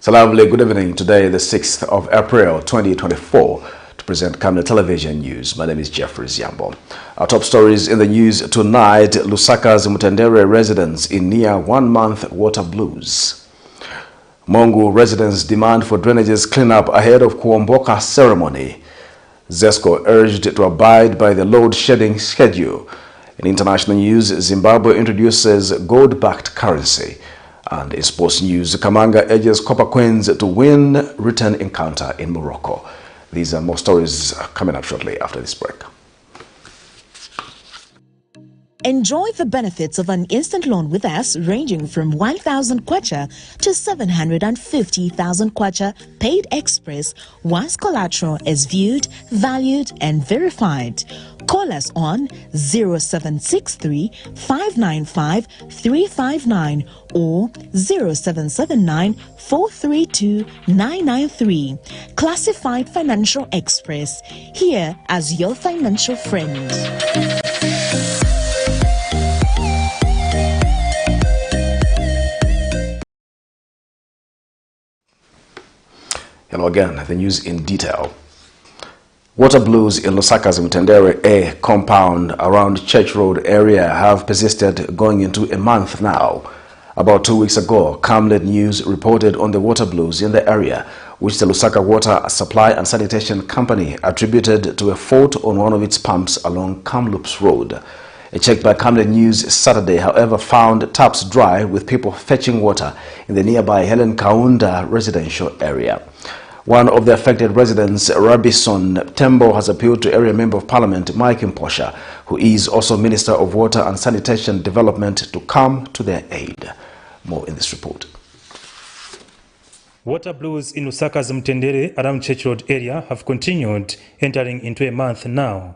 So lovely, good evening. Today, the 6th of April, 2024, to present Camnet Television News. My name is Jeffrey Ziambo. Our top stories in the news tonight: LUSAKA'S MTENDERE residents in near 1-month water blues. MONGU residents demand for drainages cleanup ahead of KUOMBOKA ceremony. ZESCO urged to abide by the load shedding schedule. In international news, Zimbabwe introduces gold-backed currency. And in sports news, KAMANGA urges Copper Queens to win return encounter in Morocco. These are more stories coming up shortly after this break. Enjoy the benefits of an instant loan with us ranging from 1,000 kwacha to 750,000 kwacha paid express once collateral is viewed, valued and verified. Call us on 0763 595 359 or 0779 432 993. Classified Financial Express, here as your financial friend. Hello again, the news in detail. Water blues in LUSAKA'S MTENDERE A compound around Church Road area have persisted going into a month now. About 2 weeks ago, Camnet News reported on the water blues in the area, which the Lusaka Water Supply and Sanitation Company attributed to a fault on one of its pumps along Kamloops Road. A check by Camnet News Saturday, however, found taps dry with people fetching water in the nearby Helen Kaunda residential area. One of the affected residents, Rabison Tembo, has appealed to Area Member of Parliament Mike Mposha, who is also Minister of Water and Sanitation Development, to come to their aid. More in this report. Water blues in LUSAKA'S MTENDERE around Church Road area have continued, entering into a month now.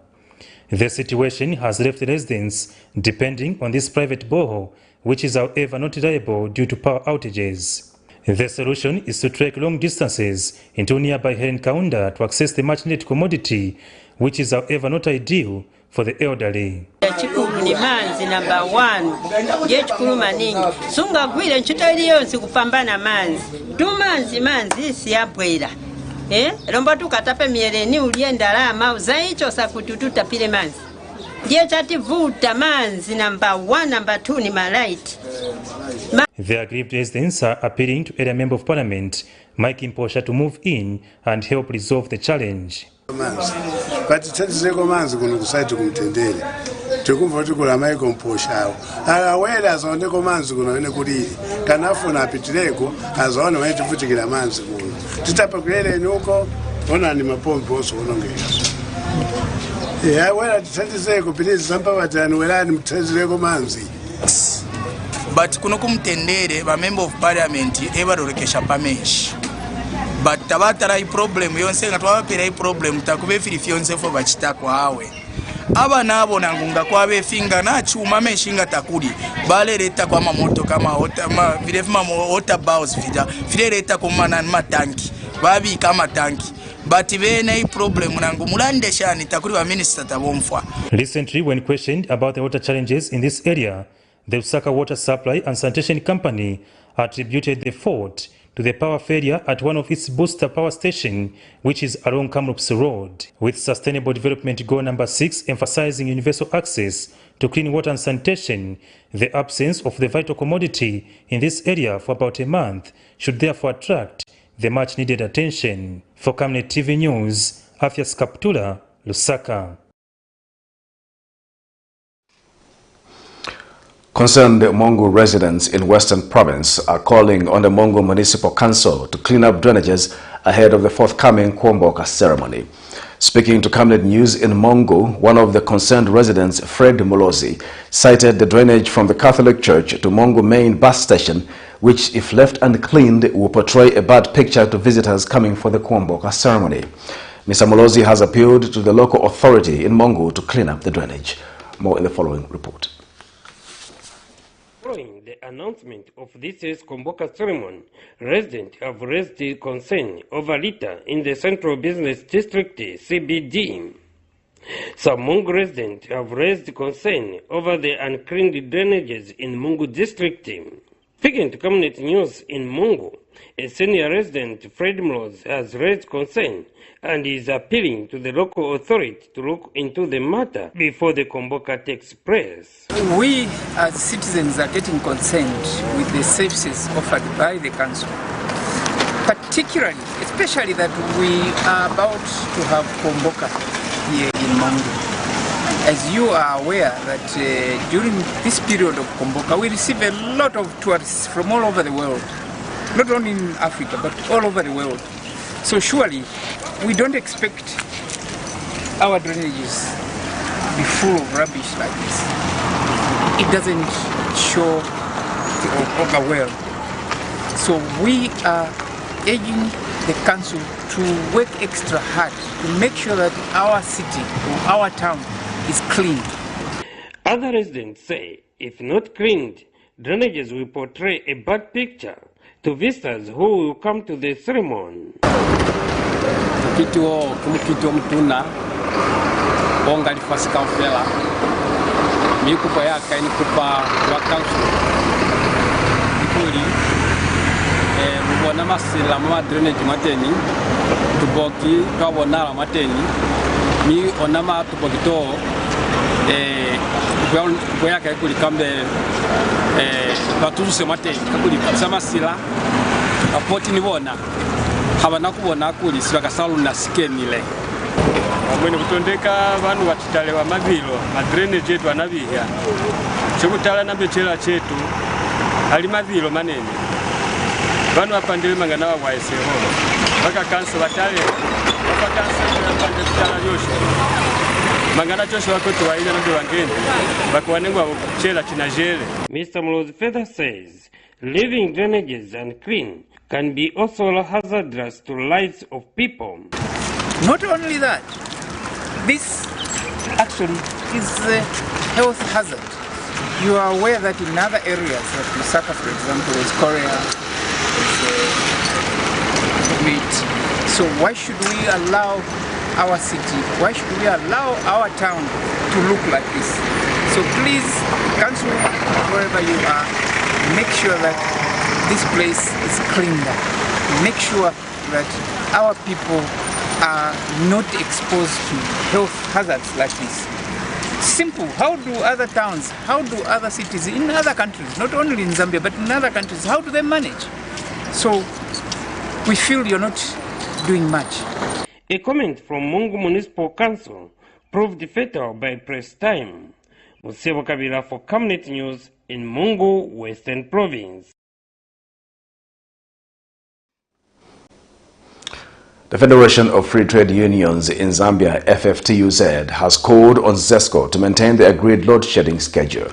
The situation has left residents depending on this private borehole, which is however not reliable due to power outages. The solution is to trek long distances into nearby Helen Kaunda to access the much-needed commodity, which is however not ideal for the elderly. Chikulu ni manzi number 1. Je chikulu maningi. Sunga gwile nchuta iliyonsi kupambana manzi. Tu manzi siyabwela. Romba tukatape mieleni ulienda lama uzaicho sakutututa pile manzi. Je chati vuta manzi number 1, number 2 ni malaiti. The aggrieved residents are appealing to Area Member of Parliament Mike Mposha to move in and help resolve the challenge. But ZESCO manzi kuno kusaitu kumtendele. Tukumva tukula Mike Mposha. Akawela azondeko manzi kuno ene kulili. Kanafuna apitireko azone wetu futikira manzi kuno. Tutapa kulele nuko ona ni mapombe oso onongera. Yeah, wela ZESCO please sampa watani welani mtendele manzi. But kuno kumtendere ba Member of Parliament ebarolekesha pameshi. But tabatara problem yonse ngatwabapira problem takube filifyonse fo bachitako hawe. Aba nabo nangunga kwabe finga na chuma meshinga takuli balereta kwa mamoto kama vilefuma water bows vida vileta kwa matanki babi kama tanki. But bene problem nangu mulande shani takuli wa minister tabomfwa. Recently, when questioned about the water challenges in this area, the Lusaka Water Supply and Sanitation Company attributed the fault to the power failure at one of its booster power station, which is along Kamloops Road, with Sustainable Development Goal number 6 emphasizing universal access to clean water and sanitation. The absence of the vital commodity in this area for about a month should therefore attract the much-needed attention. For Camnet TV News, Afias Kaptula, Lusaka. Concerned MONGU residents in Western Province are calling on the MONGU Municipal Council to clean up drainages ahead of the forthcoming KUOMBOKA ceremony. Speaking to Camnet News in MONGU, one of the concerned residents, Fred Mulozi, cited the drainage from the Catholic Church to MONGU main bus station, which, if left uncleaned, will portray a bad picture to visitors coming for the KUOMBOKA ceremony. Mr. Mulozi has appealed to the local authority in MONGU to clean up the drainage. More in the following report. Following the announcement of this year's KUOMBOKA ceremony, residents have raised concern over litter in the Central Business District CBD. Some MONGU residents have raised concern over the uncleaned drainages in MONGU district. Speaking to Camnet News in MONGU, a senior resident, Fred Mloz, has raised concern and is appealing to the local authority to look into the matter before the KUOMBOKA takes place. We as citizens are getting concerned with the services offered by the council, particularly, especially that we are about to have KUOMBOKA here in MONGU. As you are aware that during this period of KUOMBOKA, we receive a lot of tourists from all over the world, not only in Africa, but all over the world. So surely, we don't expect our drainages to be full of rubbish like this. It doesn't show of the world. So we are urging the council to work extra hard to make sure that our city or our town is clean. Other residents say if not cleaned, drainages will portray a bad picture to visitors who will come to the ceremony. Kituo kumukito mtuna bonga lifasika mfela mikupa yaka inikupa wakansu ikuli mubona masila mwa drainage mateni tuboki twabonala mateni mi onama tubokito boyaka ikuli kambe batuzuse mateni kakuli pasamasila apoti nibona habana kubona kuli sibakasalu na sikenile mwene kutondeka vanhu vachitalewa mavilo madreneji etu anaviha chekutala nambechera chetu ali mavilo manene vanhu vapandile mangana vavwaeseho vakakanso vatale vakakansoapande kutala lyoshe mangana chose vakoti vaile nambe vangende vakuwanengwa kuchera chinajere. Mr. Mloz further says leaving drainages unclean can be also hazardous to lives of people. Not only that, this actually is a health hazard. You are aware that in other areas like Lusaka, for example, is Korea, is wheat. So why should we allow our city, why should we allow our town to look like this? So please, council, wherever you are, make sure that this place is cleaned up. Make sure that our people are not exposed to health hazards like this. Simple. How do other towns, how do other cities in other countries, not only in Zambia, but in other countries, how do they manage? So we feel you're not doing much. A comment from MONGU Municipal Council proved fatal by press time. Musebo Kabila for Camnet News in MONGU, Western Province. The Federation of Free Trade Unions in Zambia, FFTUZ, has called on ZESCO to maintain the agreed load-shedding schedule.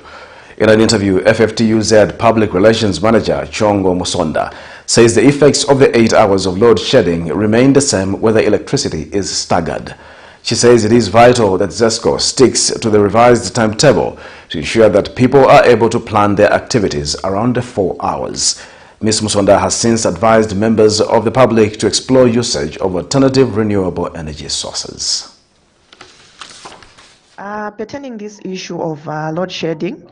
In an interview, FFTUZ Public Relations Manager Chongo Musonda says the effects of the 8 hours of load shedding remain the same whether electricity is staggered. She says it is vital that ZESCO sticks to the revised timetable to ensure that people are able to plan their activities around the 4 hours. Ms. Musonda has since advised members of the public to explore usage of alternative renewable energy sources. Pertaining this issue of load shedding,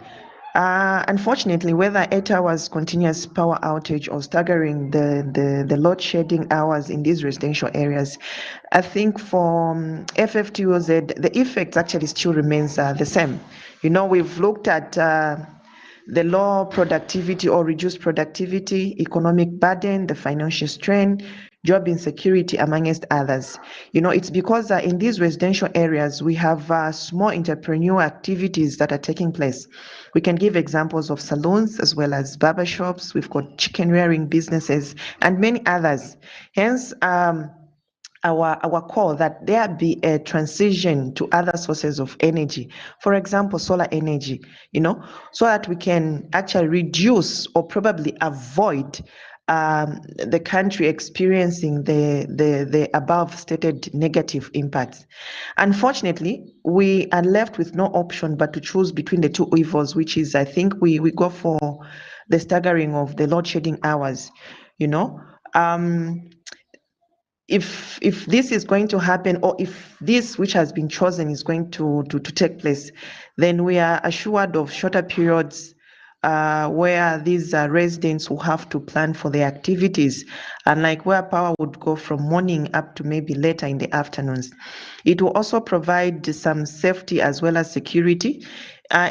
unfortunately, whether 8 hours continuous power outage or staggering the load shedding hours in these residential areas, I think for FFTUZ, the effect actually still remains the same. You know, we've looked at the low productivity or reduced productivity, economic burden, the financial strain, job insecurity, amongst others. You know, it's because in these residential areas, we have small entrepreneurial activities that are taking place. We can give examples of salons as well as barber shops. We've got chicken rearing businesses and many others. Hence, our call that there be a transition to other sources of energy, for example, solar energy, you know, so that we can actually reduce or probably avoid the country experiencing the above stated negative impacts. Unfortunately, we are left with no option but to choose between the two evils, which is, I think we go for the staggering of the load shedding hours, you know. If this is going to happen, or if this which has been chosen is going to take place, then we are assured of shorter periods where these residents will have to plan for their activities, unlike where power would go from morning up to maybe later in the afternoons. It will also provide some safety as well as security.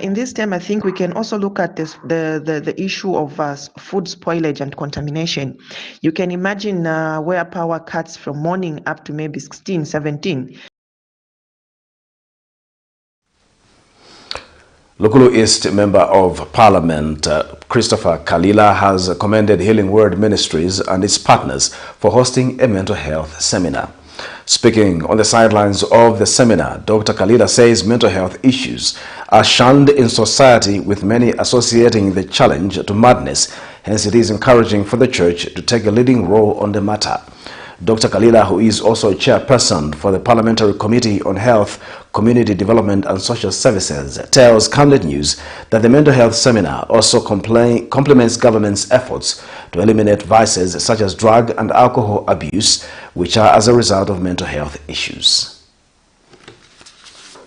In this time, I think we can also look at the issue of food spoilage and contamination. You can imagine where power cuts from morning up to maybe 16, 17. Lukulu East Member of Parliament Christopher Kalila has commended Healing Word Ministries and its partners for hosting a mental health seminar. Speaking on the sidelines of the seminar, Dr. Kalila says mental health issues are shunned in society, with many associating the challenge to madness. Hence, it is encouraging for the church to take a leading role on the matter. Dr. Kalila, who is also a chairperson for the Parliamentary Committee on Health, Community Development and Social Services, tells Camnet News that the mental health seminar also complements government's efforts to eliminate vices such as drug and alcohol abuse, which are as a result of mental health issues.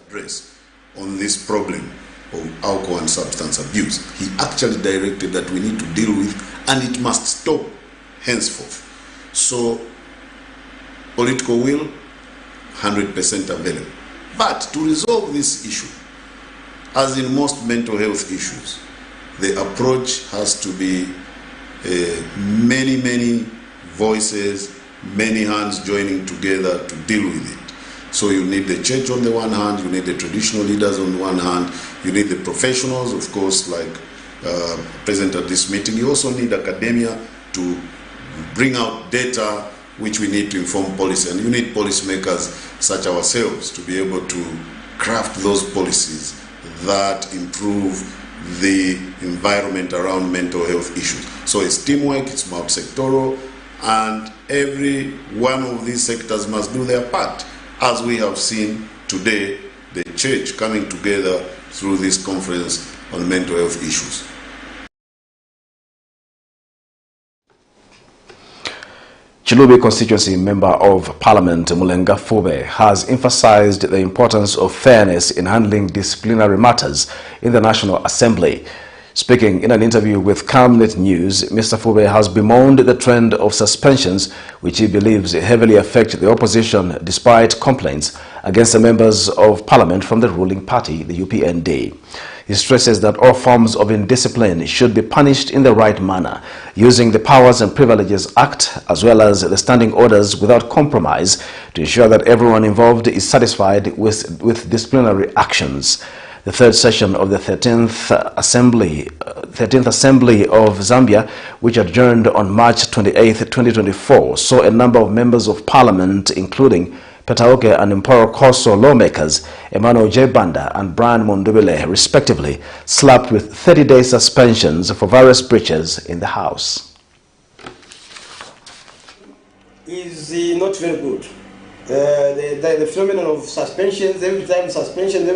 Address on this problem of alcohol and substance abuse, he actually directed that we need to deal with, and it must stop henceforth. So, political will, 100% available. But to resolve this issue, as in most mental health issues, the approach has to be many voices, many hands joining together to deal with it. So you need the church on the one hand, you need the traditional leaders on the one hand, you need the professionals, of course, like present at this meeting. You also need academia to bring out data which we need to inform policy, and you need policymakers such ourselves to be able to craft those policies that improve the environment around mental health issues. So it's teamwork, it's multi-sectoral, and every one of these sectors must do their part, as we have seen today, the church coming together through this conference on mental health issues. Chilubi constituency Member of Parliament Mulenga Fube has emphasized the importance of fairness in handling disciplinary matters in the National Assembly. Speaking in an interview with Camnet News, Mr. Fube has bemoaned the trend of suspensions, which he believes heavily affect the opposition despite complaints against the members of Parliament from the ruling party, the UPND. He stresses that all forms of indiscipline should be punished in the right manner, using the Powers and Privileges Act as well as the standing orders without compromise to ensure that everyone involved is satisfied with disciplinary actions. The third session of the 13th Assembly of Zambia, which adjourned on March 28, 2024, saw a number of members of Parliament, including Petaoke and MOROCCO lawmakers Emmanuel J. Banda and Brian Mondubile, respectively, slapped with 30-day suspensions for various breaches in the House. Is not very good. The phenomenon of suspensions, every time suspension,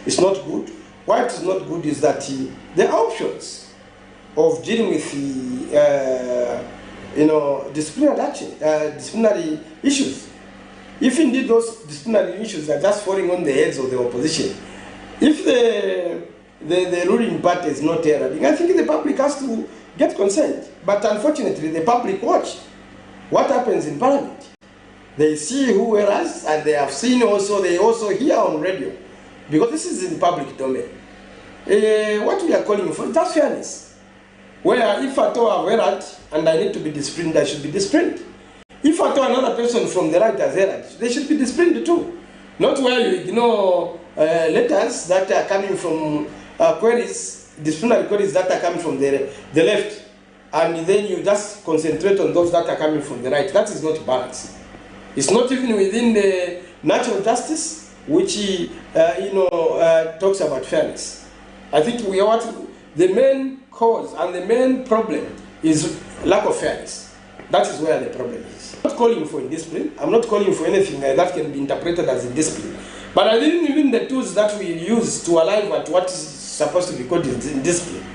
is not good. Why it is not good is that the options of dealing with disciplinary issues, if indeed those disciplinary issues are just falling on the heads of the opposition, if the ruling party is not erring, I think the public has to get consent. But unfortunately, the public watch what happens in Parliament. They see who errs, and they have seen also, they also hear on radio, because this is in public domain. What we are calling for is just fairness, where if at all I've erred and I need to be disciplined, I should be disciplined. If at all another person from the right has erred, they should be disciplined too. Not where you ignore letters that are coming from queries, disciplinary queries that are coming from the left, and then you just concentrate on those that are coming from the right. That is not balanced. It's not even within the natural justice, which talks about fairness. I think the main cause and the main problem is lack of fairness. That is where the problem is. I'm not calling for indiscipline. I'm not calling for anything that can be interpreted as indiscipline. But I didn't even the tools that we use to arrive at what is supposed to be called indiscipline.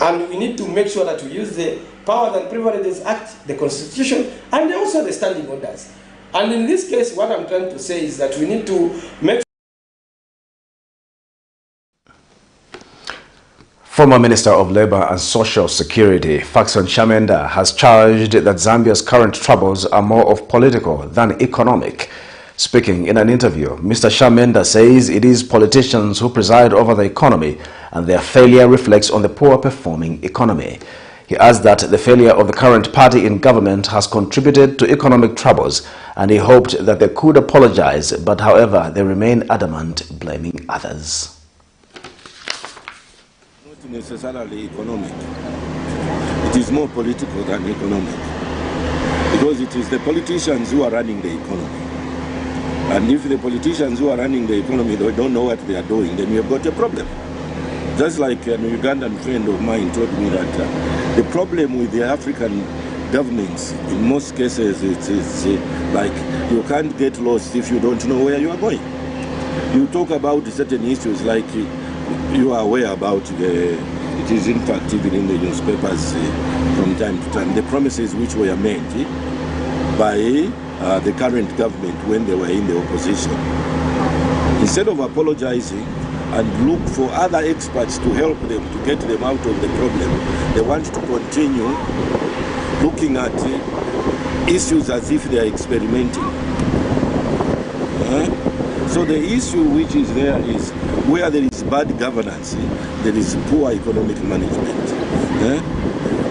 And we need to make sure that we use the Powers and Privileges Act, the Constitution, and also the standing orders. And in this case, what I'm trying to say is that we need to make Former Minister of Labour and Social Security, Faxon Shamenda, has charged that Zambia's current troubles are more of political than economic. Speaking in an interview, Mr. Shamenda says it is politicians who preside over the economy and their failure reflects on the poor-performing economy. He adds that the failure of the current party in government has contributed to economic troubles and he hoped that they could apologize, but however, they remain adamant, blaming others. Not necessarily economic. It is more political than economic. Because it is the politicians who are running the economy. And if the politicians who are running the economy they don't know what they are doing, then we have got a problem. Just like an Ugandan friend of mine told me that the problem with the African governments, in most cases, it is like you can't get lost if you don't know where you are going. You talk about certain issues like you are aware about it is in fact even in the newspapers from time to time, the promises which were made by the current government when they were in the opposition. Instead of apologizing and look for other experts to help them to get them out of the problem, they want to continue looking at issues as if they are experimenting. So the issue which is there is where there is bad governance, there is poor economic management.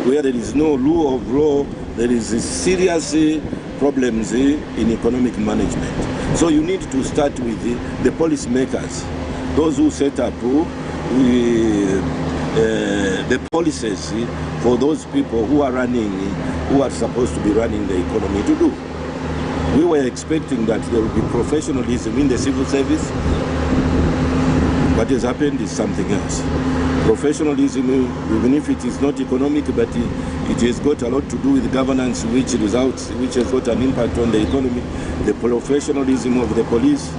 Where there is no rule of law, there is serious problems in economic management. So you need to start with the policymakers, those who set up the policies for those people who are running, who are supposed to be running the economy to do. We were expecting that there would be professionalism in the civil service. What has happened is something else. Professionalism, even if it is not economic, but it has got a lot to do with governance, which has got an impact on the economy. The professionalism of the police.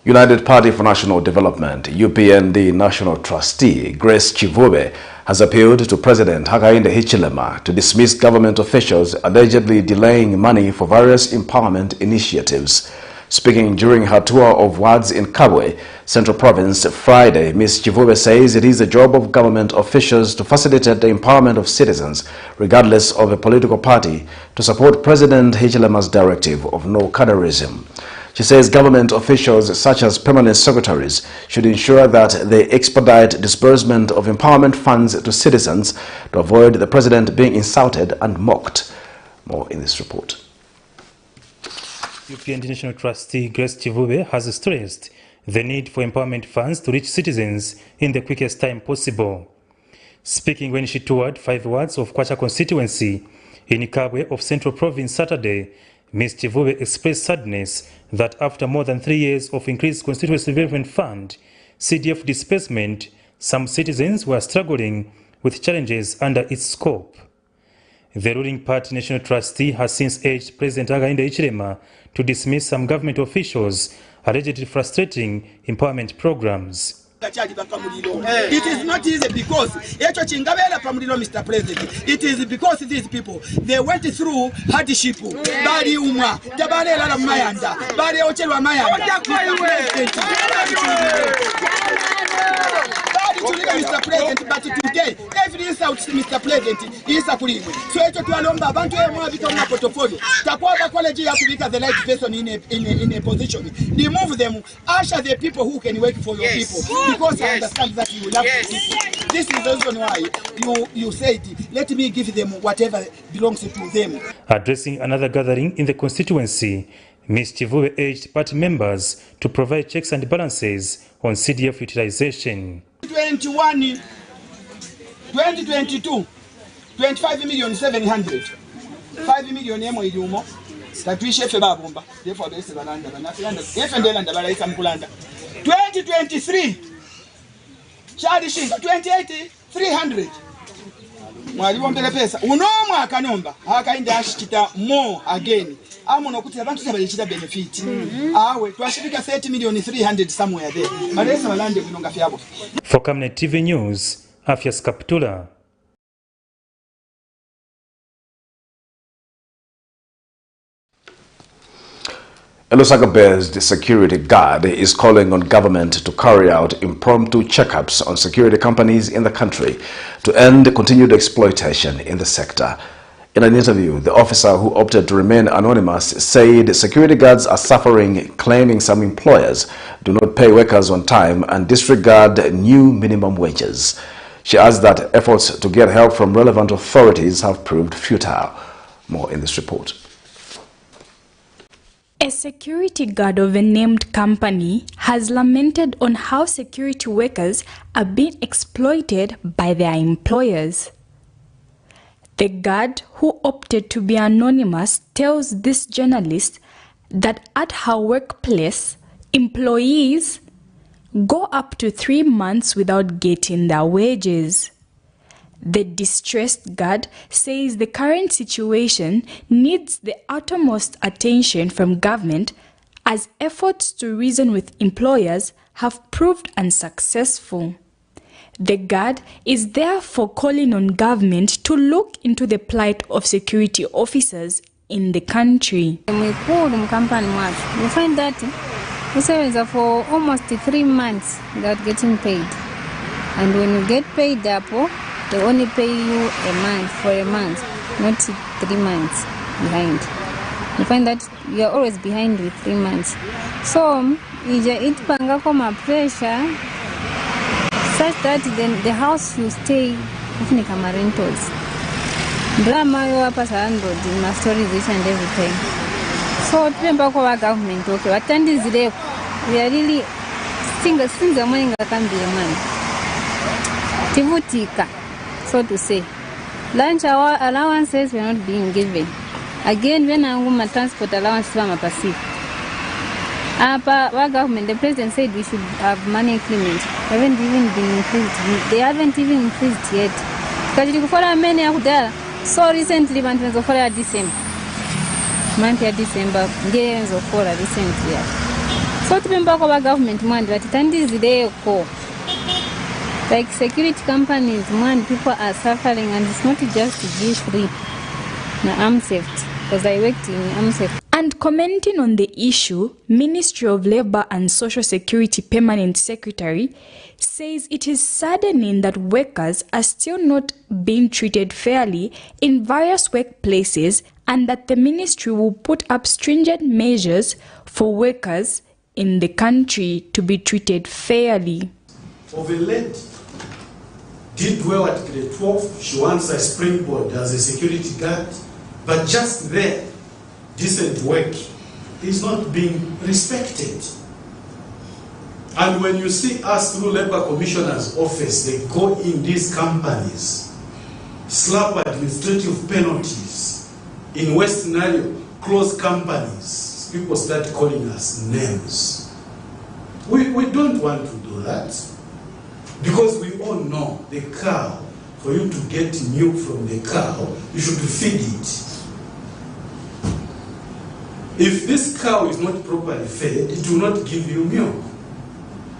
United Party for National Development, UPND National Trustee Grace Chivube has appealed to President Hakainde Hichilema to dismiss government officials allegedly delaying money for various empowerment initiatives. Speaking during her tour of wards in Kabwe, Central Province, Friday, Ms. Chivube says it is the job of government officials to facilitate the empowerment of citizens, regardless of a political party, to support President Hichilema's directive of no cadarism. She says government officials, such as permanent secretaries, should ensure that they expedite disbursement of empowerment funds to citizens to avoid the president being insulted and mocked. More in this report. UPND National Trustee Grace Chivube has stressed the need for empowerment funds to reach citizens in the quickest time possible. Speaking when she toured 5 wards of Kwacha constituency in Kabwe of Central Province Saturday, Ms. Chivube expressed sadness that after more than 3 years of increased constituency development fund, CDF disbursement, some citizens were struggling with challenges under its scope. The ruling party national trustee has since urged President Hakainde Hichilema to dismiss some government officials allegedly frustrating empowerment programs. It is not easy because Mr. President, it is because these people, they went through hardship. Bari umwa, tabale la mayanda, bari ochelwa mayanda. Mr. President, but today, every insult Mr. President is a police. So it's to alomba bantu emo become a portfolio. Takwaba college have to be the right person in a position. Remove them, usher the people who can work for your people. Because I understand that you love people. This is the reason why you said, let me give them whatever belongs to them. Addressing another gathering in the constituency, Ms. Chivube urged party members to provide checks and balances on CDF utilization. 2022, 25,700,000. 5 million emo ilumo. Tatuishe fe babumba. Therefore, bese balanda. Efe ndelanda balaika mkulanda. 2023, Shadi Shinga, 28,300. Mwali wombele pesa. Unomwa akanomba. Hakainde ashikita more again. Amuno kuti abantu sabalichita benefit. Awe, twashifika 30,300,000 somewhere there. Malesa balande kunonga fyabo. For Camnet TV News, Afias Kaptula. A Lusaka-based security guard is calling on government to carry out impromptu checkups on security companies in the country to end continued exploitation in the sector. In an interview, the officer, who opted to remain anonymous, said security guards are suffering, claiming some employers do not pay workers on time and disregard new minimum wages. She adds that efforts to get help from relevant authorities have proved futile. More in this report. A security guard of a named company has lamented on how security workers are being exploited by their employers. The guard, who opted to be anonymous, tells this journalist that at her workplace, employees go up to 3 months without getting their wages. The distressed guard says the current situation needs the utmost attention from government, as efforts to reason with employers have proved unsuccessful. The guard is therefore calling on government to look into the plight of security officers in the country. We find that we serve for almost 3 months without getting paid. And when you get paid, they only pay you for a month, not 3 months behind. You find that you are always behind with 3 months. So, it panga koma pressure such that then the house you stay in rentals. Drama you are passing in my stories this and everything. So, remember our government, okay, what time is it? We are really single money can be a man. Tivutika. So to say, lunch hour allowances were not being given. Again, when my transport allowance was passive. Our government, the president said we should have money increment. They haven't even been increased. They haven't even increased yet. Because you follow many out there. So recently, month of December. Month of December, games of recent year. So to remember our government, man, but it is the day of like security companies, man, people are suffering, and it's not just G3. I'm safety, because I worked in I'm safety. And commenting on the issue, Ministry of Labour and Social Security Permanent Secretary says it is saddening that workers are still not being treated fairly in various workplaces, and that the ministry will put up stringent measures for workers in the country to be treated fairly. Of a lady did well at grade 12, she wants a springboard as a security guard, but just there, decent work is not being respected. And when you see us through Labour Commissioner's office, they go in these companies, slap administrative penalties, in West scenario, close companies, people start calling us names. We don't want to do that. Because we all know the cow, for you to get milk from the cow, you should feed it. If this cow is not properly fed, it will not give you milk.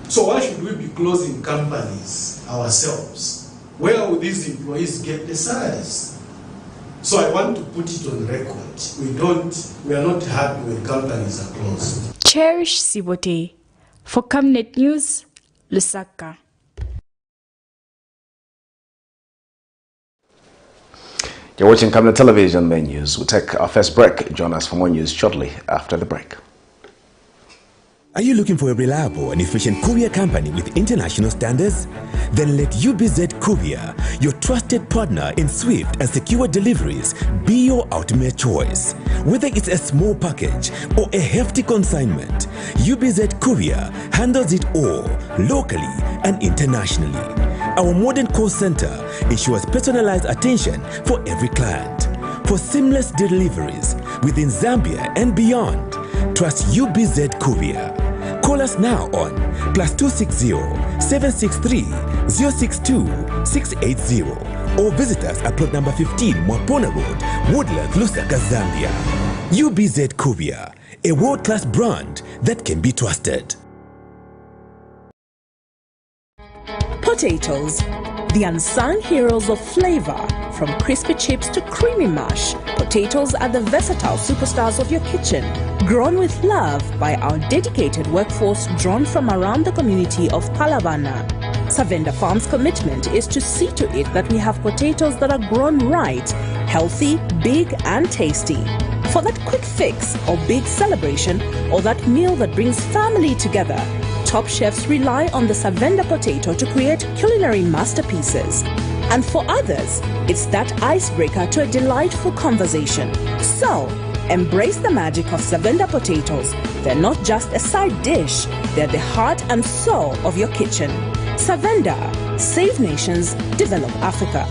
So why should we be closing companies ourselves? Where will these employees get the salaries? So I want to put it on record. We are not happy when companies are closed. Cherish Sibote. For Camnet News, Lusaka. You're watching Camnet Television Main News. We'll take our first break. Join us for more news shortly after the break. Are you looking for a reliable and efficient courier company with international standards? Then let UBZ Courier, your trusted partner in swift and secure deliveries, be your ultimate choice. Whether it's a small package or a hefty consignment, UBZ Courier handles it all, locally and internationally. Our modern call center ensures personalized attention for every client. For seamless deliveries within Zambia and beyond, trust UBZ Courier. Call us now on +260 763 062 680 or visit us at plot number 15 Mwapona Road, Woodlands, Lusaka, Zambia. UBZ Courier, a world-class brand that can be trusted. Potatoes, the unsung heroes of flavor, From crispy chips to creamy mash, potatoes are the versatile superstars of your kitchen. Grown with love by our dedicated workforce drawn from around the community of Palavana. Savenda Farm's commitment is to see to it that we have potatoes that are grown right, healthy, big and tasty. For that quick fix or big celebration or that meal that brings family together, top chefs rely on the Savenda potato to create culinary masterpieces. And for others, it's that icebreaker to a delightful conversation. So, embrace the magic of Savenda potatoes. They're not just a side dish, they're the heart and soul of your kitchen. Savenda, save nations, develop Africa.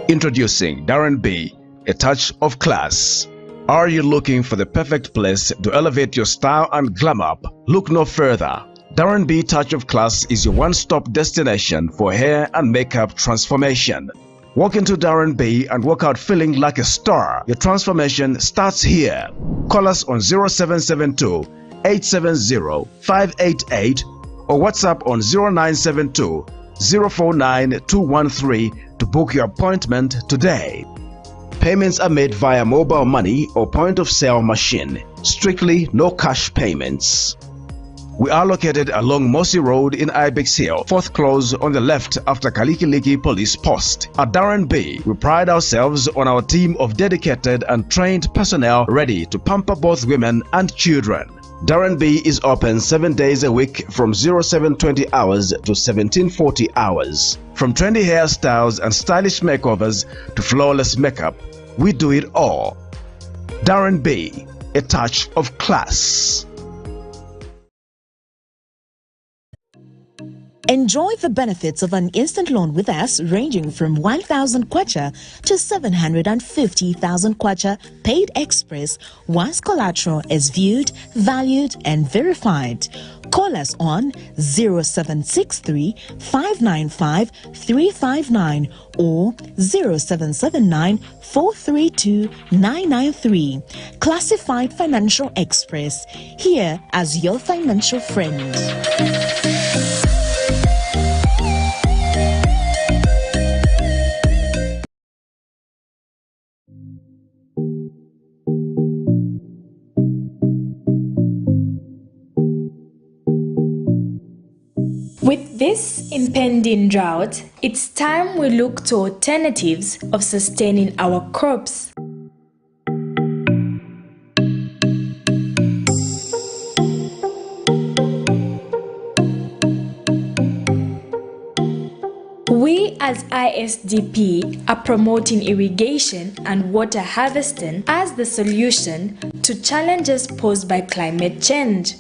Introducing Darren B, a touch of class. Are you looking for the perfect place to elevate your style and glam up? Look no further. Darren B Touch of Class is your one-stop destination for hair and makeup transformation. Walk into Darren B and walk out feeling like a star. Your transformation starts here. Call us on 0772 870 588 or WhatsApp on 0972 049 213 to book your appointment today. Payments are made via mobile money or point-of-sale machine. Strictly no cash payments. We are located along Mossy Road in Ibex Hill, fourth close on the left after Kalikiliki Police Post. At Darren B, we pride ourselves on our team of dedicated and trained personnel ready to pamper both women and children. Darren B is open 7 days a week from 0720 hours to 1740 hours. From trendy hairstyles and stylish makeovers to flawless makeup, we do it all. Darren B, a touch of class. Enjoy the benefits of an instant loan with us ranging from 1,000 kwacha to 750,000 kwacha paid express once collateral is viewed, valued and verified. Call us on 0763 595 359 or 0779 432 993. Classified Financial Express, here as your financial friend. With this impending drought, it's time we look to alternatives of sustaining our crops. We as ISDP are promoting irrigation and water harvesting as the solution to challenges posed by climate change.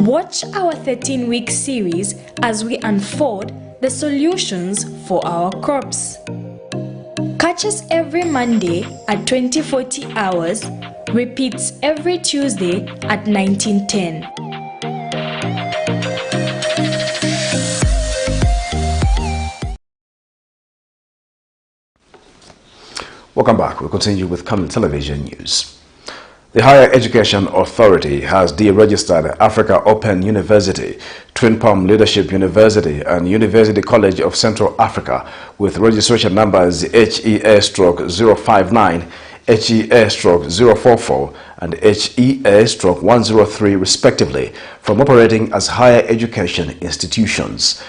Watch our 13-week series as we unfold the solutions for our crops. Catch us every Monday at 2040 hours, repeats every Tuesday at 1910. Welcome back. We'll continue with Camnet Television News. The Higher Education Authority has deregistered Africa Open University, Twin Palm Leadership University and University College of Central Africa with registration numbers HEA/059, HEA/044 and HEA/103 respectively from operating as higher education institutions.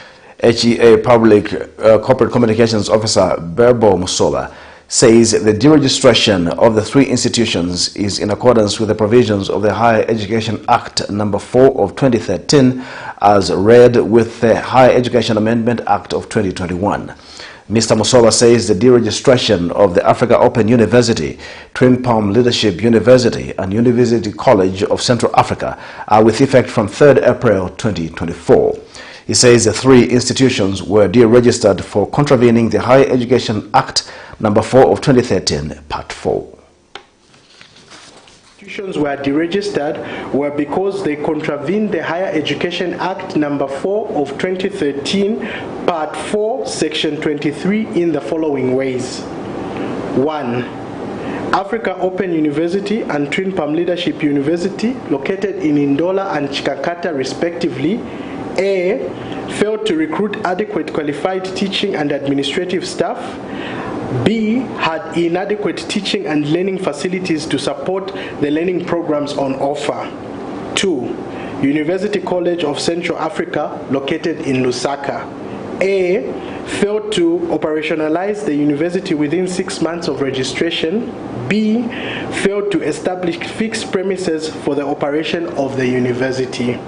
HEA Public Corporate Communications Officer Berbo Musola says the deregistration of the three institutions is in accordance with the provisions of the Higher Education Act No. 4 of 2013 as read with the Higher Education Amendment Act of 2021. Mr. Musola says the deregistration of the Africa Open University, Twin Palm Leadership University and University College of Central Africa are with effect from 3rd April 2024. He says the three institutions were deregistered for contravening the Higher Education Act No. 4 of 2013, Part 4. Institutions were deregistered were because they contravened the Higher Education Act No. 4 of 2013, Part 4, Section 23 in the following ways. 1. Africa Open University and Twin Palm Leadership University, located in Ndola and Chikakata respectively, A, failed to recruit adequate qualified teaching and administrative staff. B, had inadequate teaching and learning facilities to support the learning programs on offer. 2. University College of Central Africa, located in Lusaka. A, failed to operationalize the university within 6 months of registration. B, failed to establish fixed premises for the operation of the university.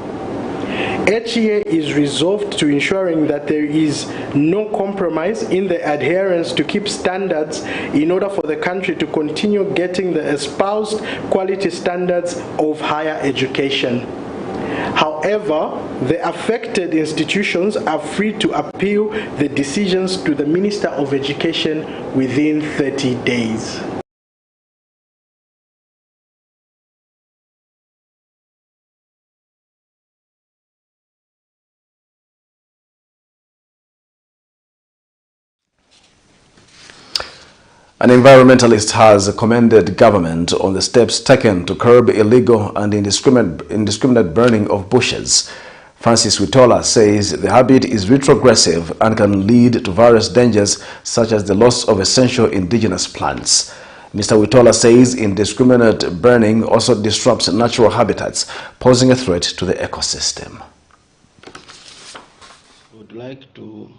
HEA is resolved to ensuring that there is no compromise in the adherence to keep standards in order for the country to continue getting the espoused quality standards of higher education. However, the affected institutions are free to appeal the decisions to the Minister of Education within 30 days. An environmentalist has commended government on the steps taken to curb illegal and indiscriminate burning of bushes. Francis Witola says the habit is retrogressive and can lead to various dangers such as the loss of essential indigenous plants. Mr. Witola says indiscriminate burning also disrupts natural habitats, posing a threat to the ecosystem. I would like to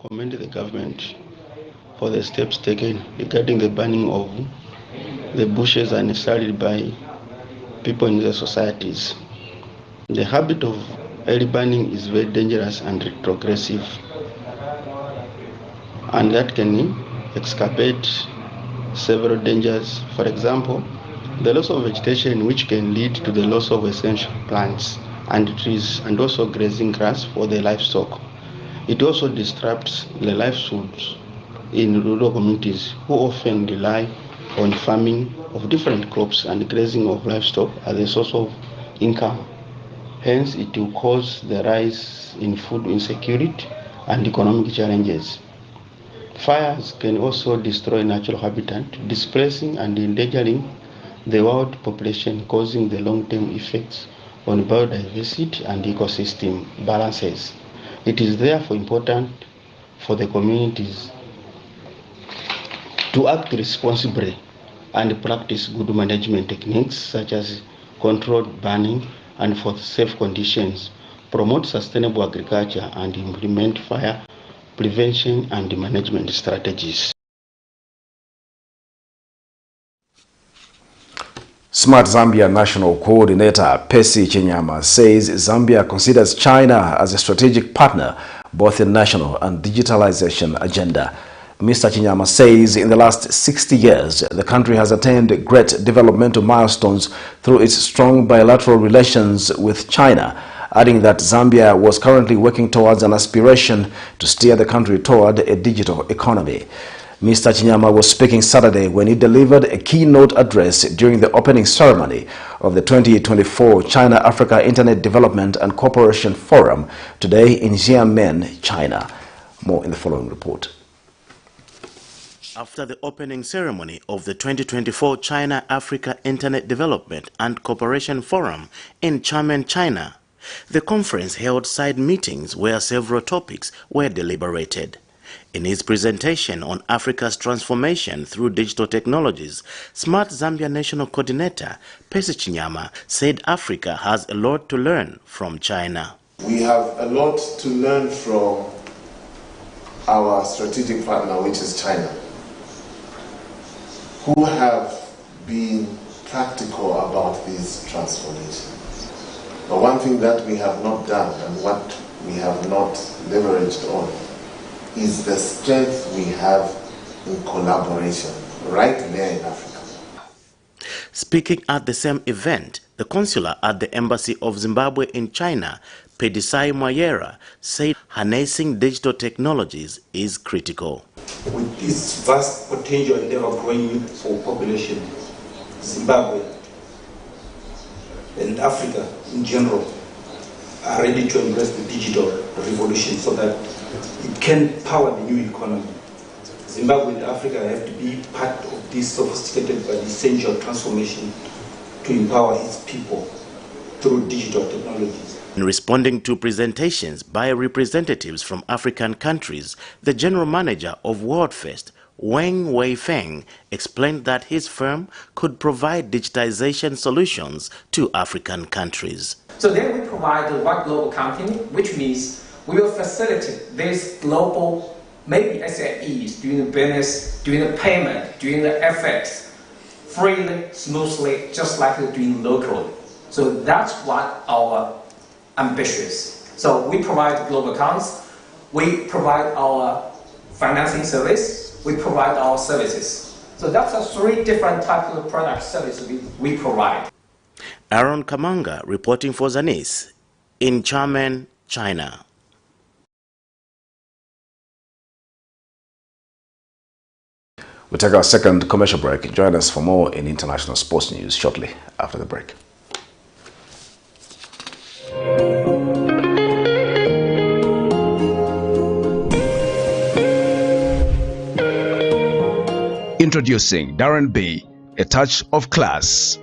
commend the government for the steps taken regarding the burning of the bushes and started by people in the societies. The habit of early burning is very dangerous and retrogressive, and that can exacerbate several dangers. For example, the loss of vegetation, which can lead to the loss of essential plants and trees, and also grazing grass for the livestock. It also disrupts the livelihoods in rural communities who often rely on farming of different crops and grazing of livestock as a source of income. Hence, it will cause the rise in food insecurity and economic challenges. Fires can also destroy natural habitat, displacing and endangering the wild population, causing the long-term effects on biodiversity and ecosystem balances. It is therefore important for the communities to act responsibly and practice good management techniques such as controlled burning and for safe conditions, promote sustainable agriculture and implement fire prevention and management strategies. Smart Zambia National Coordinator Percy Chinyama says Zambia considers China as a strategic partner both in national and digitalization agenda. Mr. Chinyama says in the last 60 years, the country has attained great developmental milestones through its strong bilateral relations with China, adding that Zambia was currently working towards an aspiration to steer the country toward a digital economy. Mr. Chinyama was speaking Saturday when he delivered a keynote address during the opening ceremony of the 2024 China-Africa Internet Development and Cooperation Forum today in Xiamen, China. More in the following report. After the opening ceremony of the 2024 China-Africa Internet Development and Cooperation Forum in Xiamen, China, the conference held side meetings where several topics were deliberated. In his presentation on Africa's transformation through digital technologies, Smart Zambia National Coordinator Percy Chinyama said Africa has a lot to learn from China. We have a lot to learn from our strategic partner, which is China, who have been practical about this transformation. But one thing that we have not done and what we have not leveraged on is the strength we have in collaboration right there in Africa. Speaking at the same event, the consular at the Embassy of Zimbabwe in China, Pedisai Mwayera, said harnessing digital technologies is critical. With this vast potential and ever-growing for population, Zimbabwe and Africa in general are ready to embrace the digital revolution so that it can power the new economy. Zimbabwe and Africa have to be part of this sophisticated but essential transformation to empower its people through digital technologies. In responding to presentations by representatives from African countries, the general manager of WorldFest, Weng Wei-Feng, explained that his firm could provide digitization solutions to African countries. So then we provide the one global company, which means we will facilitate this global, maybe SMEs, doing the business, doing the payment, doing the FX, freely, smoothly, just like they're doing locally. So that's what our ambitious. So we provide global accounts, we provide our financing service, we provide our services. So that's the three different types of product services we provide. Aaron Kamanga reporting for ZANIS in Xiamen, China. We'll take our second commercial break. Join us for more in international sports news shortly after the break. Introducing Darren B, a touch of class.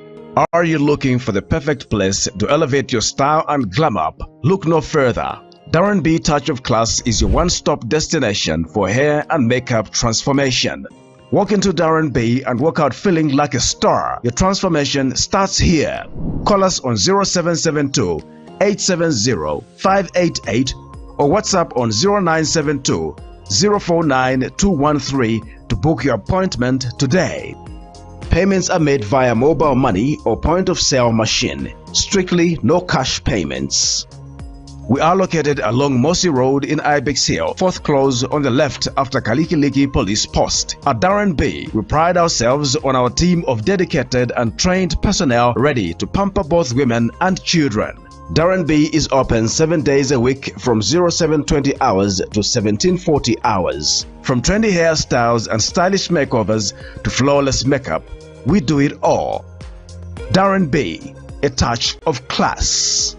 Are you looking for the perfect place to elevate your style and glam up? Look no further. Darren B Touch of Class is your one-stop destination for hair and makeup transformation. Walk into Darren B and walk out feeling like a star. Your transformation starts here. Call us on 0772 870 588 or WhatsApp on 0972 049 213 to book your appointment today. Payments are made via mobile money or point-of-sale machine. Strictly no cash payments. We are located along Mossy Road in Ibex Hill, fourth close on the left after Kalikiliki Police Post. At Darren B, we pride ourselves on our team of dedicated and trained personnel ready to pamper both women and children. Darren B is open 7 days a week from 0720 hours to 1740 hours. From trendy hairstyles and stylish makeovers to flawless makeup, we do it all. Darren B, a touch of class.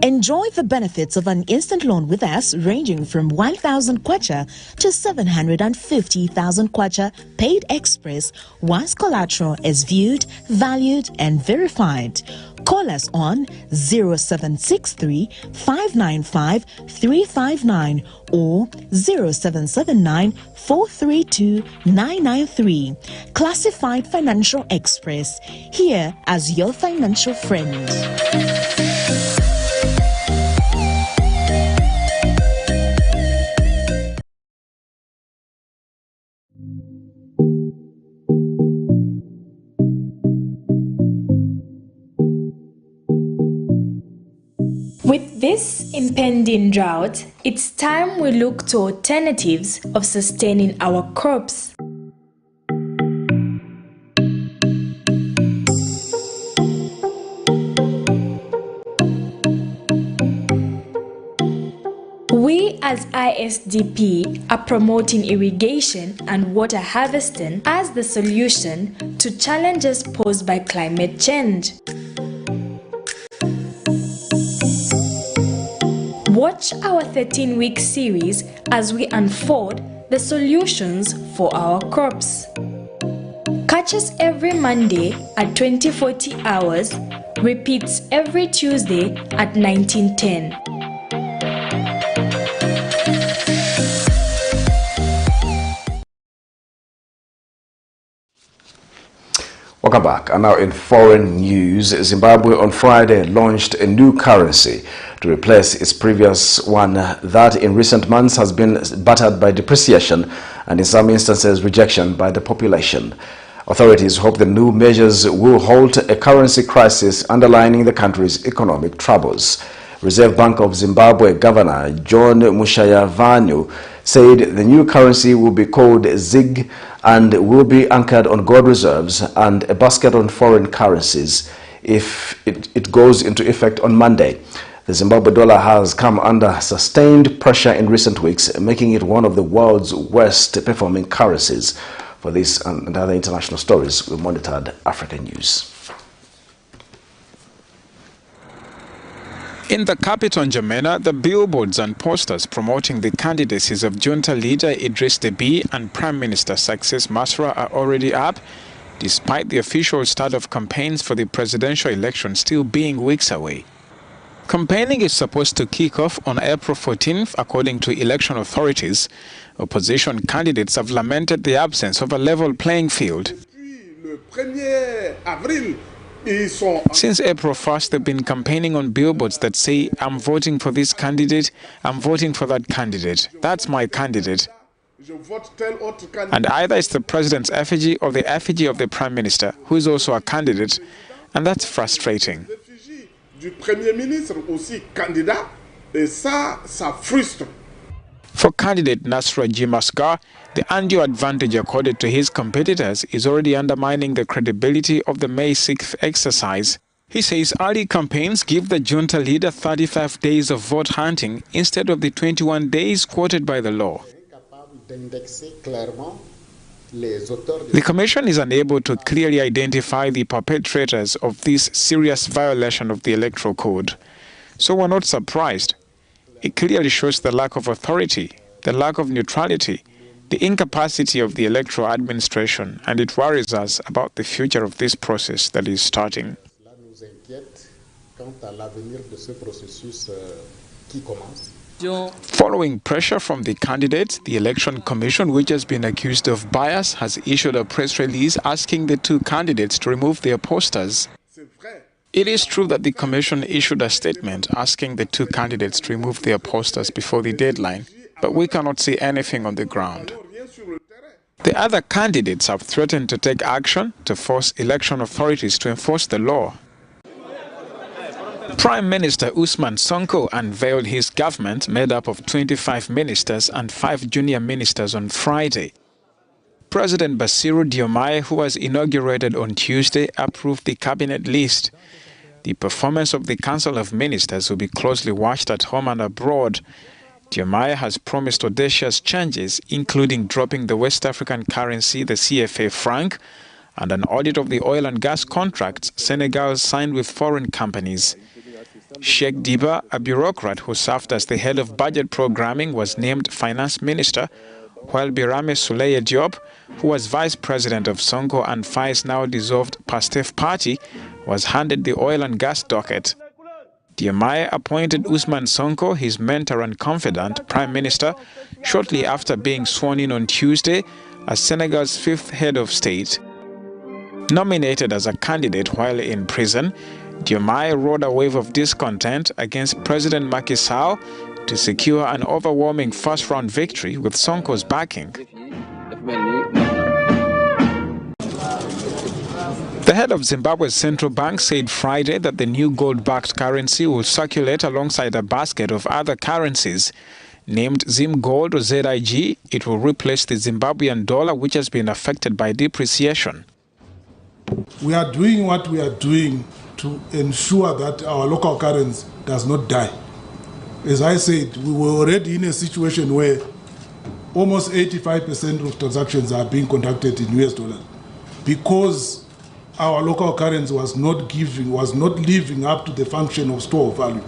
Enjoy the benefits of an instant loan with us ranging from 1,000 kwacha to 750,000 kwacha paid express once collateral is viewed, valued and verified. Call us on 0763 595 359 or 0779 432 993. Classified Financial Express, here as your financial friend. With this impending drought, it's time we look to alternatives of sustaining our crops. We as ISDP are promoting irrigation and water harvesting as the solution to challenges posed by climate change. Watch our 13-week series as we unfold the solutions for our crops. Catch us every Monday at 2040 hours, repeats every Tuesday at 1910. Welcome back. And now in foreign news, Zimbabwe on Friday launched a new currency to replace its previous one that in recent months has been battered by depreciation and in some instances rejection by the population. Authorities hope the new measures will halt a currency crisis underlining the country's economic troubles. Reserve Bank of Zimbabwe Governor John Mushayavanu said the new currency will be called ZIG and will be anchored on gold reserves and a basket on foreign currencies if it goes into effect on Monday. The Zimbabwe dollar has come under sustained pressure in recent weeks, making it one of the world's worst performing currencies. For this and other international stories, we monitored African news. In the capital, N'Djamena, the billboards and posters promoting the candidacies of junta leader Idriss Deby and Prime Minister Success Masra are already up, despite the official start of campaigns for the presidential election still being weeks away. Campaigning is supposed to kick off on April 14th, according to election authorities. Opposition candidates have lamented the absence of a level playing field. Since April 1st, they've been campaigning on billboards that say, "I'm voting for this candidate, I'm voting for that candidate, that's my candidate." And either it's the president's effigy or the effigy of the prime minister, who is also a candidate, and that's frustrating. For candidate Nasra Jimasgar, the undue advantage accorded to his competitors is already undermining the credibility of the May 6th exercise. He says early campaigns give the junta leader 35 days of vote hunting instead of the 21 days quoted by the law. The Commission is unable to clearly identify the perpetrators of this serious violation of the Electoral Code. So we're not surprised. It clearly shows the lack of authority, the lack of neutrality, the incapacity of the electoral administration, and it worries us about the future of this process that is starting. Following pressure from the candidates, the Election Commission, which has been accused of bias, has issued a press release asking the two candidates to remove their posters. It is true that the Commission issued a statement asking the two candidates to remove their posters before the deadline, but we cannot see anything on the ground. The other candidates have threatened to take action to force election authorities to enforce the law. Prime Minister Ousmane Sonko unveiled his government made up of 25 ministers and 5 junior ministers on Friday. President Bassirou Diomaye, who was inaugurated on Tuesday, approved the cabinet list. The performance of the Council of Ministers will be closely watched at home and abroad. Diomaye has promised audacious changes, including dropping the West African currency, the CFA franc, and an audit of the oil and gas contracts Senegal signed with foreign companies. Sheikh Diba, a bureaucrat who served as the head of budget programming, was named finance minister, while Birame Souleye Diop, who was vice president of Sonko and Faye's now dissolved PASTEF party, was handed the oil and gas docket. Diomaye appointed Ousmane Sonko, his mentor and confidant, prime minister, shortly after being sworn in on Tuesday as Senegal's 5th head of state. Nominated as a candidate while in prison, Diomaye rode a wave of discontent against President Macky Sall to secure an overwhelming first-round victory with Sonko's backing. The head of Zimbabwe's central bank said Friday that the new gold-backed currency will circulate alongside a basket of other currencies. Named Zim Gold or ZIG, it will replace the Zimbabwean dollar, which has been affected by depreciation. We are doing what we are doing to ensure that our local currency does not die. As I said, we were already in a situation where almost 85% of transactions are being conducted in US dollars because our local currency was not living up to the function of store of value.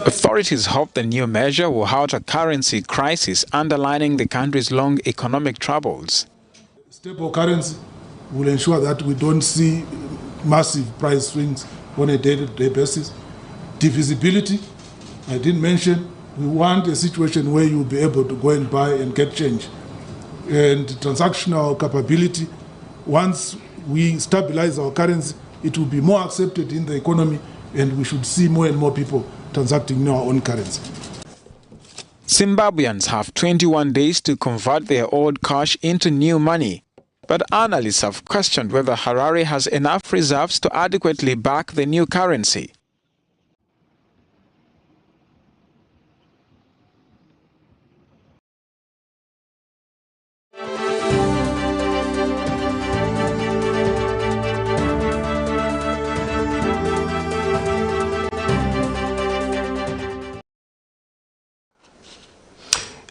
Authorities hope the new measure will halt a currency crisis underlining the country's long economic troubles. Stable currency will ensure that we don't see massive price swings on a day-to-day basis. Divisibility, I didn't mention, we want a situation where you'll be able to go and buy and get change. And transactional capability, once we stabilize our currency, it will be more accepted in the economy and we should see more and more people transacting in our own currency. Zimbabweans have 21 days to convert their old cash into new money. But analysts have questioned whether Harare has enough reserves to adequately back the new currency.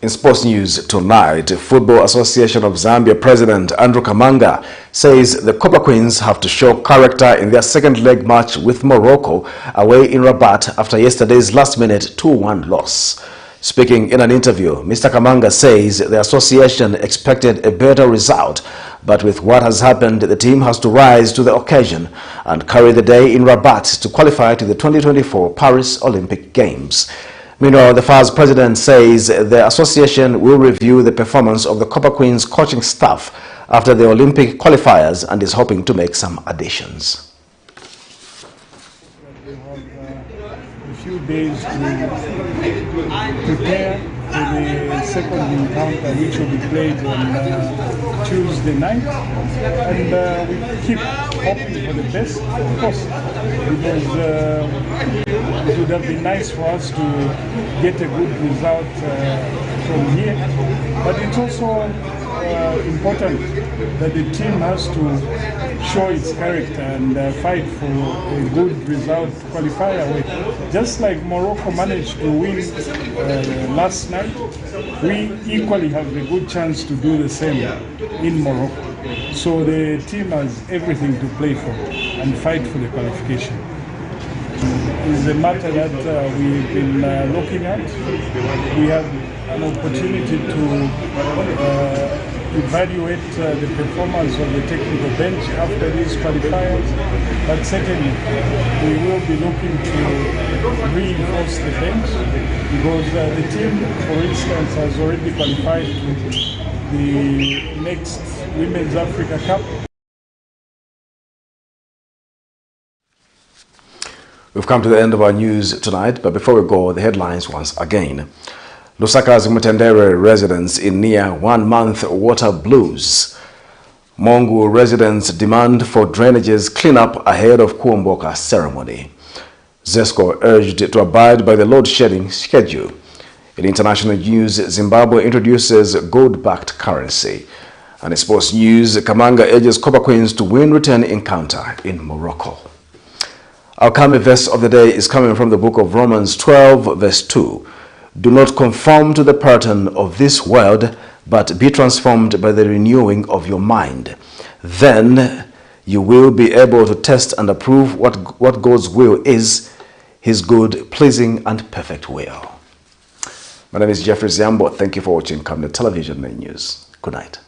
In sports news tonight, Football Association of Zambia President Andrew Kamanga says the Copper Queens have to show character in their second leg match with Morocco away in Rabat after yesterday's last-minute 2-1 loss. Speaking in an interview, Mr. Kamanga says the association expected a better result, but with what has happened, the team has to rise to the occasion and carry the day in Rabat to qualify to the 2024 Paris Olympic Games. Meanwhile, the FAS president says the association will review the performance of the Copper Queens coaching staff after the Olympic qualifiers and is hoping to make some additions. We have a few days to prepare for the second encounter, which will be played on Tuesday night, and we keep hoping for the best, of course, because it would have been nice for us to get a good result from here, but it's also important that the team has to show its character and fight for a good result to qualify away. Just like Morocco managed to win last night, we equally have a good chance to do the same in Morocco. So the team has everything to play for and fight for the qualification. It's a matter that we've been looking at. We have an opportunity to evaluate the performance of the technical bench after these qualifiers, but secondly, we will be looking to reinforce the bench because the team, for instance, has already qualified to the next Women's Africa Cup. We've come to the end of our news tonight, but before we go, the headlines once again. LUSAKA'S MTENDERE residents in near 1-month water blues. MONGU residents demand for drainages cleanup ahead of KUOMBOKA ceremony. ZESCO urged to abide by the load shedding schedule. In international news, Zimbabwe introduces gold-backed currency. And in sports news, KAMANGA urges Copper Queens to win return encounter in Morocco. Our Kame verse of the day is coming from the book of Romans 12, verse 2. Do not conform to the pattern of this world, but be transformed by the renewing of your mind. Then you will be able to test and approve what God's will is, his good, pleasing, and perfect will. My name is Jeffrey Ziambo. Thank you for watching Camnet Television News. Good night.